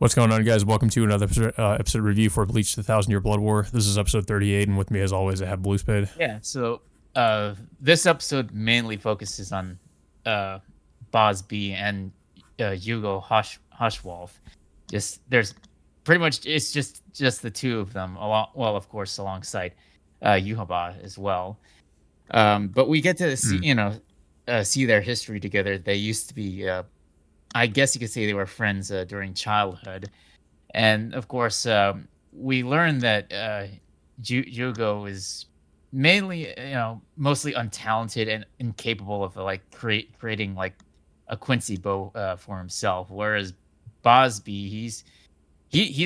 What's going on, guys? Welcome to another episode review for Bleach: The Thousand Year Blood War. This is episode 38, and with me, as always, I have Blue Spade. Yeah, so this episode mainly focuses on Bosby and Hugo Hushwolf. Just there's pretty much it's just the two of them, well, of course, alongside Yuhaba as well. But we get to see see their history together. They used to be, I guess you could say, they were friends during childhood, and of course, we learn that Hugo is mainly, mostly untalented and incapable of like creating like a Quincy bow for himself, whereas Bosby, he's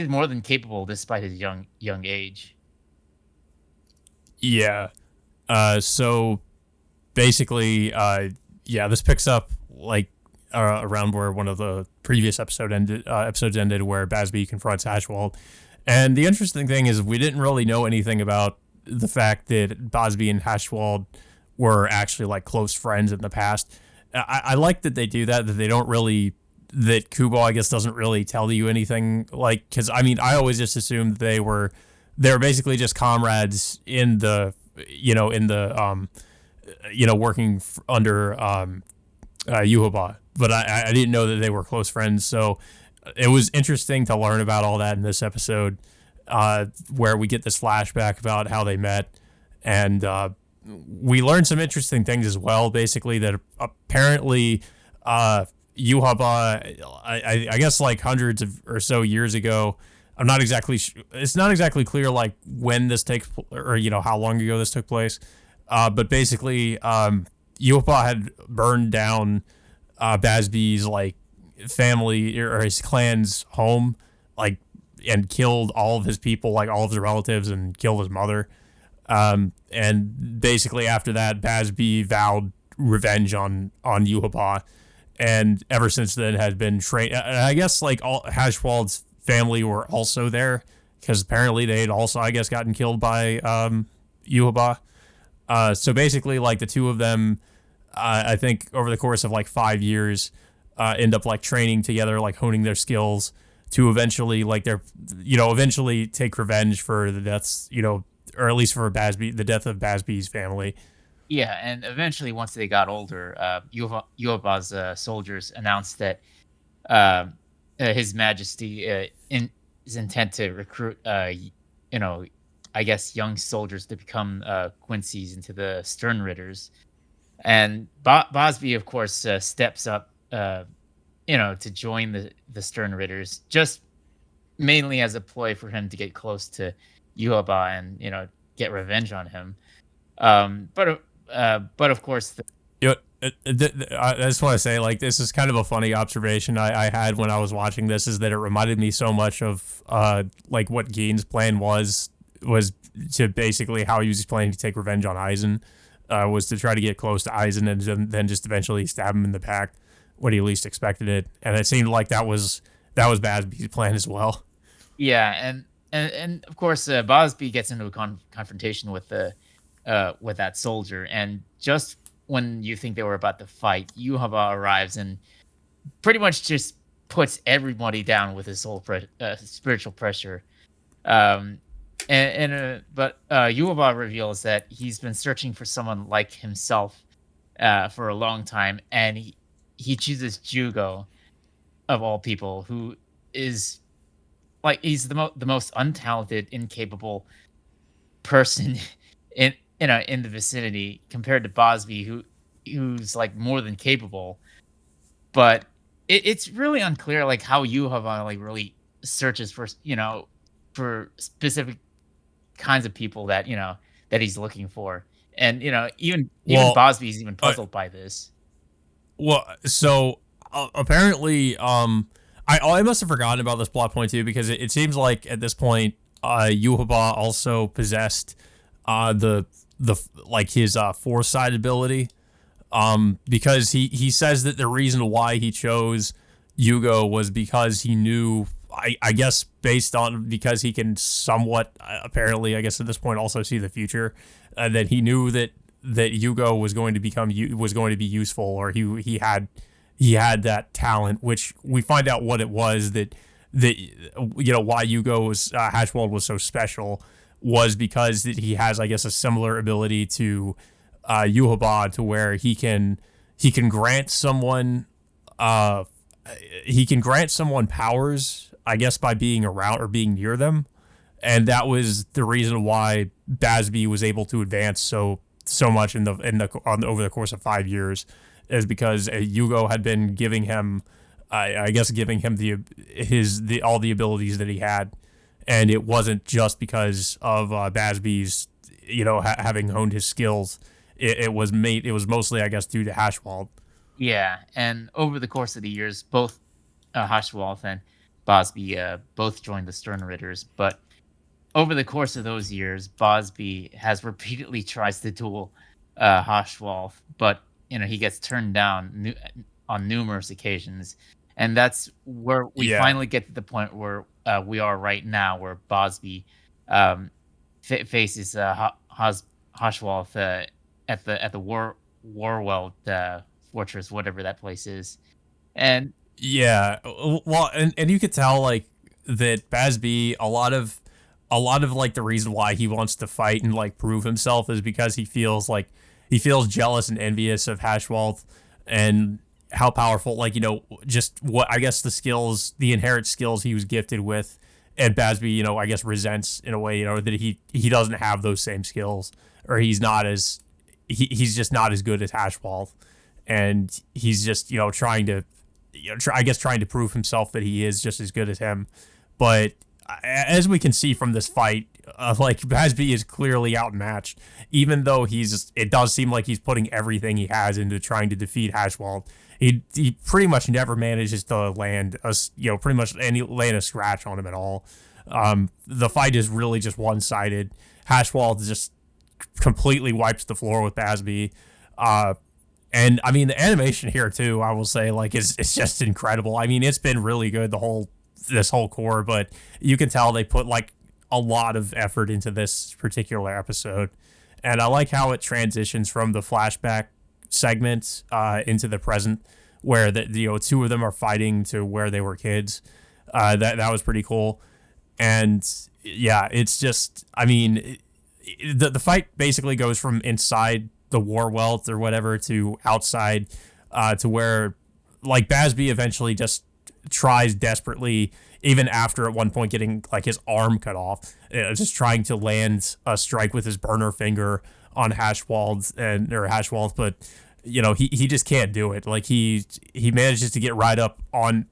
more than capable despite his young age. Yeah. So basically, this picks up like around where one of the previous episodes ended, where Basby confronts Ashwald. And the interesting thing is, we didn't really know anything about the fact that Bosby and Hashwald were actually like close friends in the past. I like that they do that they don't really, that Kubo, I guess, doesn't really tell you anything, like, because I mean, I always just assumed they were basically just comrades in the, working under Yuhaba, but I didn't know that they were close friends. So it was interesting to learn about all that in this episode, where we get this flashback about how they met, and we learned some interesting things as well. Basically, that apparently Yuhaba, I guess, like hundreds of or so years ago. I'm not exactly. It's not exactly clear like when this takes, or how long ago this took place. But basically, Yuhaba had burned down Basby's like family or his clan's home, like, and killed all of his people, like all of his relatives, and killed his mother. And basically after that, Basby vowed revenge on Yuhaba, and ever since then had been trained. I guess like all Hashwald's family were also there, because apparently they had also, I guess, gotten killed by Yuhaba. So basically, like, the two of them, I think over the course of like 5 years, end up like training together, like honing their skills to eventually, like, eventually take revenge for the deaths, or at least for the death of Basby's family. Yeah, and eventually, once they got older, Yuhaba's soldiers announced that His Majesty is intent to recruit, I guess, young soldiers to become Quincy's into the Stern Ritters. And Bosby, of course, steps up, to join the Stern Ritters, just mainly as a ploy for him to get close to Yuhaba and, get revenge on him. But of course, I just want to say, like, this is kind of a funny observation I had when I was watching this, is that it reminded me so much of like what Gein's plan was to basically how he was planning to take revenge on Aizen, was to try to get close to Aizen and then just eventually stab him in the back when he least expected it. And it seemed like that was Basby's plan as well. yeah, and of course, Bosby gets into a confrontation with that soldier, and just when you think they were about to fight, Yuhaba arrives and pretty much just puts everybody down with his spiritual pressure. But Yuhaba reveals that he's been searching for someone like himself for a long time, and he chooses Jugo, of all people, who is like, he's the most untalented, incapable person in the vicinity, compared to Bosby, who's like more than capable. But it's really unclear like how Yuhava like really searches for specific kinds of people that that he's looking for. And even Bosby's even puzzled by this. Well, so apparently, I must have forgotten about this plot point too, because it seems like at this point, Yuhaba also possessed the like his foresight ability, because he says that the reason why he chose Yugo was because he knew, I guess, based on, because he can somewhat, apparently, I guess at this point, also see the future, that he knew that Yugo was going to be useful, or he had that talent, which we find out what it was, that that why Yugo was Hashwald was so special was because that he has, I guess, a similar ability to Yuhaba, to where he can grant someone uh he can grant someone powers, I guess, by being around or being near them. And that was the reason why Basby was able to advance so much over the course of 5 years, is because Yugo had been giving him, I guess, giving him the all the abilities that he had, and it wasn't just because of Basby's having honed his skills. It was mostly, I guess, due to Hashwald. Yeah, and over the course of the years, both Hashwalth and Bosby both joined the Stern Ritters, but over the course of those years, Bosby has repeatedly tries to duel Hashwalth, but he gets turned down on numerous occasions, and that's where we Yeah, finally get to the point where we are right now, where Bosby um, faces Hashwalth at the Warwell fortress, whatever that place is, and yeah. Well, and you could tell like that Basby, a lot of like the reason why he wants to fight and like prove himself is because he feels jealous and envious of Hashwald and how powerful, like, just what, I guess, the inherent skills he was gifted with. And Basby, I guess, resents in a way, that he doesn't have those same skills, or he's just not as good as Hashwald. And he's just, trying to, I guess, trying to prove himself that he is just as good as him. But as we can see from this fight, like, Basby is clearly outmatched, even though it does seem like he's putting everything he has into trying to defeat Hashwald. He pretty much never manages to land land a scratch on him at all. The fight is really just one sided. Hashwald just completely wipes the floor with Basby. And I mean, the animation here too, I will say, like, it's just incredible. I mean, it's been really good this whole core, but you can tell they put like a lot of effort into this particular episode. And I like how it transitions from the flashback segment into the present, where two of them are fighting to where they were kids. That was pretty cool. And yeah, it's just, I mean, the fight basically goes from inside the war wealth or whatever to outside, to where, like, Basby eventually just tries desperately, even after at one point getting like his arm cut off, just trying to land a strike with his burner finger on Hashwald, but he just can't do it. Like, he manages to get right up on,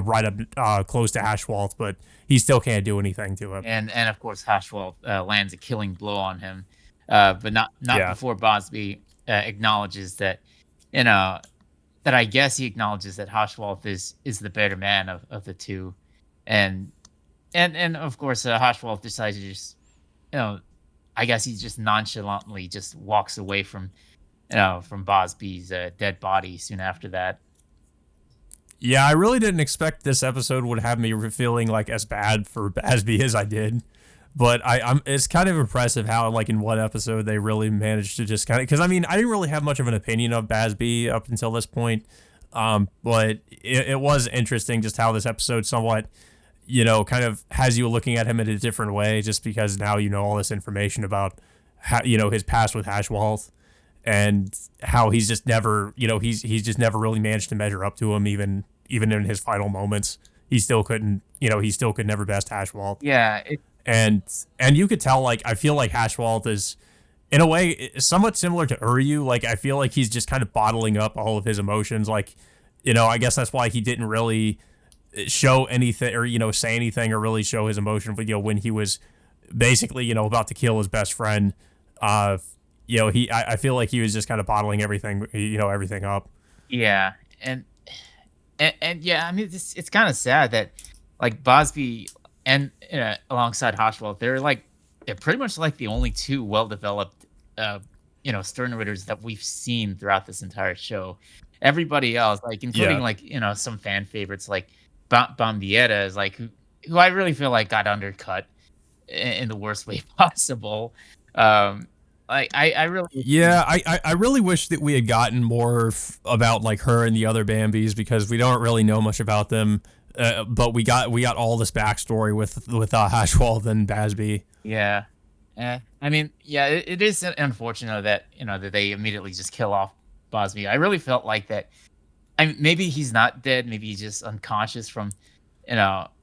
right up close to Hashwald, but he still can't do anything to him. and of course Hashwell lands a killing blow on him, but not Yeah. before Bosby acknowledges that, you know that I guess he acknowledges that Hashwolf is the better man of the two, and and of course Hashwolf decides to just, you know I guess he just nonchalantly just walks away from Bosby's dead body soon after that. Yeah, I really didn't expect this episode would have me feeling like as bad for Basby as I did. But it's kind of impressive how, like, in one episode they really managed to just kind of, because I mean, I didn't really have much of an opinion of Basby up until this point. But it was interesting just how this episode somewhat, kind of has you looking at him in a different way, just because now you know all this information about how, his past with Hashwalth, and how he's just never, he's just never really managed to measure up to him, even in his final moments. He still couldn't, he still could never best Hashwalth. Yeah, and and you could tell, like, I feel like Hashwald is in a way somewhat similar to Uryu. Like, I feel like he's just kind of bottling up all of his emotions. Like, I guess that's why he didn't really show anything, or say anything, or really show his emotion. But when he was basically about to kill his best friend, I feel like he was just kind of bottling everything up. yeah, and yeah, I mean, it's kind of sad that, like, Bosby and alongside Hoshwell, they're pretty much like the only two well developed stern ritters that we've seen throughout this entire show. Everybody else, like, including, Yeah. like, some fan favorites like Bombietta, is like, who I really feel like got undercut in the worst way possible. Like, I really, Yeah, I really wish that we had gotten more about, like, her and the other Bambis, because we don't really know much about them. But we got all this backstory with Hashwald and Basby. Yeah. I mean, yeah, it is unfortunate that that they immediately just kill off Bosby. I really felt like that. I mean, maybe he's not dead. Maybe he's just unconscious from that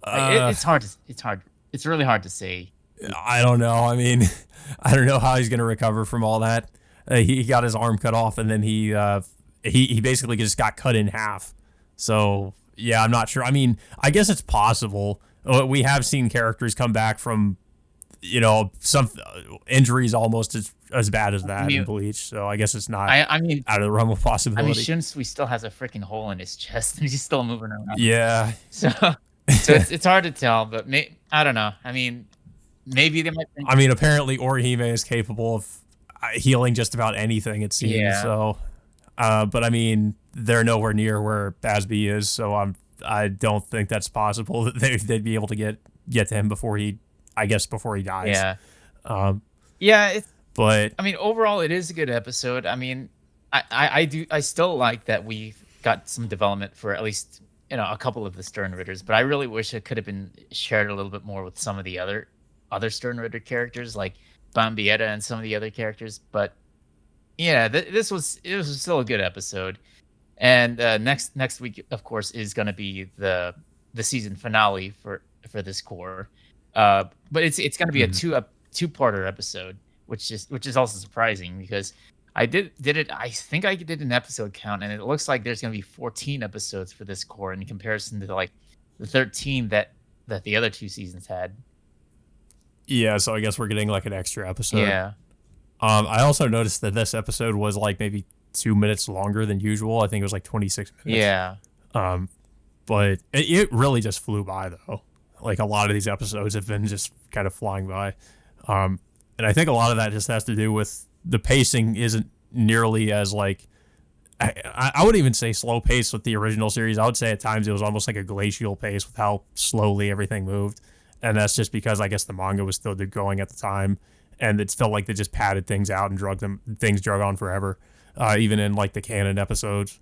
fight. Uh, It's hard. It's really hard to say. I don't know. I mean, I don't know how he's gonna recover from all that. He got his arm cut off, and then he basically just got cut in half. So yeah, I'm not sure. I mean, I guess it's possible. We have seen characters come back from some injuries almost as bad as I that in mean, Bleach. So I guess it's not I mean, out of the realm of possibility. Shinsuke still has a freaking hole in his chest, and he's still moving around. Yeah. So, so it's hard to tell. But I don't know. I mean, maybe they might think. I mean, apparently Orihime is capable of healing just about anything, it seems. Yeah, So, but I mean, they're nowhere near where Basby is, so I don't think that's possible that they'd be able to get to him before he dies. yeah, Um, yeah. but I mean, overall, it is a good episode. I mean, I still like that we got some development for at least a couple of the Stern Ritters, but I really wish it could have been shared a little bit more with some of the other Stern Ritter characters like Bambietta and some of the other characters. But yeah, this was still a good episode. And next week, of course, is going to be the season finale for this core. But it's going to be mhm. a two-parter episode, which is also surprising because I did it. I think I did an episode count, and it looks like there's going to be 14 episodes for this core in comparison to like the 13 that the other two seasons had. Yeah, so I guess we're getting like an extra episode. Yeah, I also noticed that this episode was like maybe 2 minutes longer than usual. I think it was like 26 minutes. yeah, Um, but it really just flew by though. Like a lot of these episodes have been just kind of flying by. And I think a lot of that just has to do with the pacing isn't nearly as like I wouldn't even say slow pace with the original series. I would say at times it was almost like a glacial pace with how slowly everything moved. And that's just because I guess the manga was still going at the time, and it felt like they just padded things out and drug on forever, even in like the canon episodes.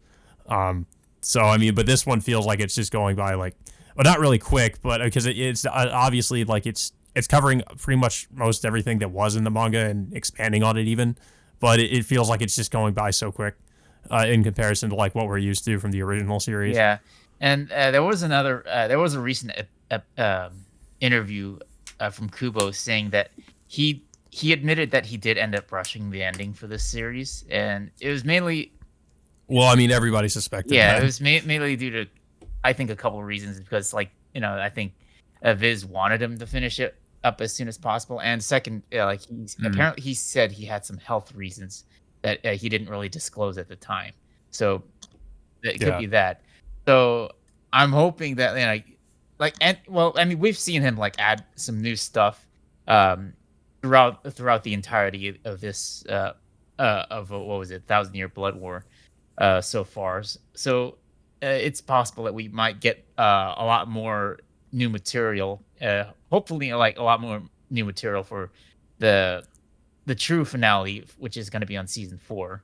So I mean, but this one feels like it's just going by like, well, not really quick, but because it's obviously like it's covering pretty much most everything that was in the manga and expanding on it even, but it feels like it's just going by so quick in comparison to like what we're used to from the original series. yeah. And there was a recent interview from Kubo saying that he admitted that he did end up rushing the ending for this series, and it was mainly Well, I mean, everybody suspected yeah, it that. was mainly due to I think a couple of reasons because like I think Viz wanted him to finish it up as soon as possible, and second, like Mm, apparently he said he had some health reasons that he didn't really disclose at the time, so it could yeah. be that. So I'm hoping that and well, I mean, we've seen him like add some new stuff um throughout the entirety of this of what was it, Thousand Year Blood War so far. So it's possible that we might get a lot more new material. Hopefully, like a lot more new material for the the true finale, which is going to be on season 4.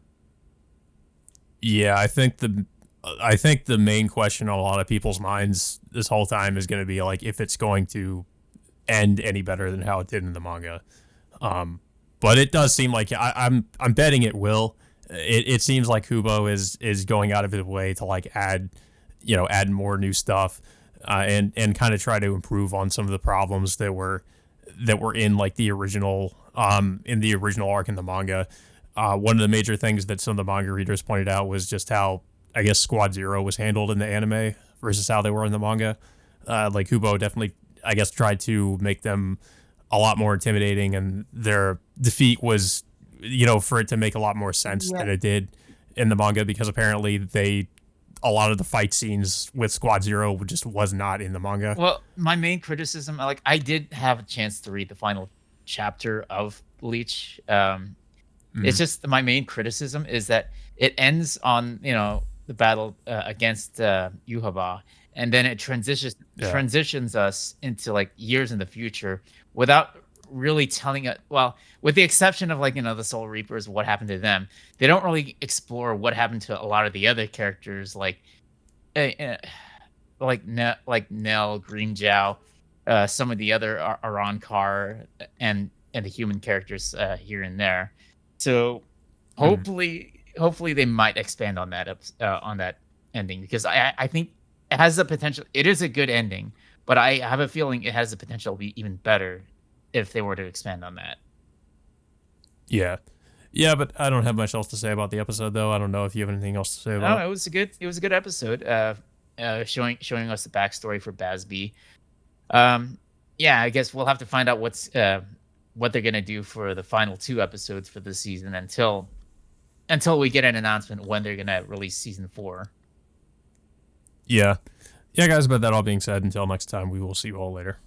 Yeah, I think the main question on a lot of people's minds this whole time is going to be like if it's going to end any better than how it did in the manga. Um, but it does seem like I'm betting it will. It seems like Kubo is going out of his way to like add more new stuff, and kind of try to improve on some of the problems that were in like the original in the original arc in the manga. One of the major things that some of the manga readers pointed out was just how I guess Squad Zero was handled in the anime versus how they were in the manga. Like Kubo definitely, I guess, tried to make them a lot more intimidating, and their defeat was, for it to make a lot more sense Yeah. than it did in the manga because apparently a lot of the fight scenes with Squad Zero just was not in the manga. Well, my main criticism, like I did have a chance to read the final chapter of Bleach. It's Mm, just my main criticism is that it ends on the battle against Yuhaba, and then it yeah. transitions us into like years in the future without really telling it. Well, with the exception of like the Soul Reapers, what happened to them, they don't really explore what happened to a lot of the other characters. Like, uh, uh, like Nell, Green Jow, some of the other Arankar and the human characters here and there. So Mhm. hopefully they might expand on that on that ending, because I think it has the potential. It is a good ending, but I have a feeling it has the potential to be even better if they were to expand on that. Yeah. Yeah, but I don't have much else to say about the episode, though. I don't know if you have anything else to say No, about it. it was a good episode. Showing us the backstory for Basby. Yeah, I guess we'll have to find out what they're gonna do for the final 2 episodes for this season until we get an announcement when they're gonna release season 4. Yeah. Yeah, guys, but that all being said, until next time, we will see you all later.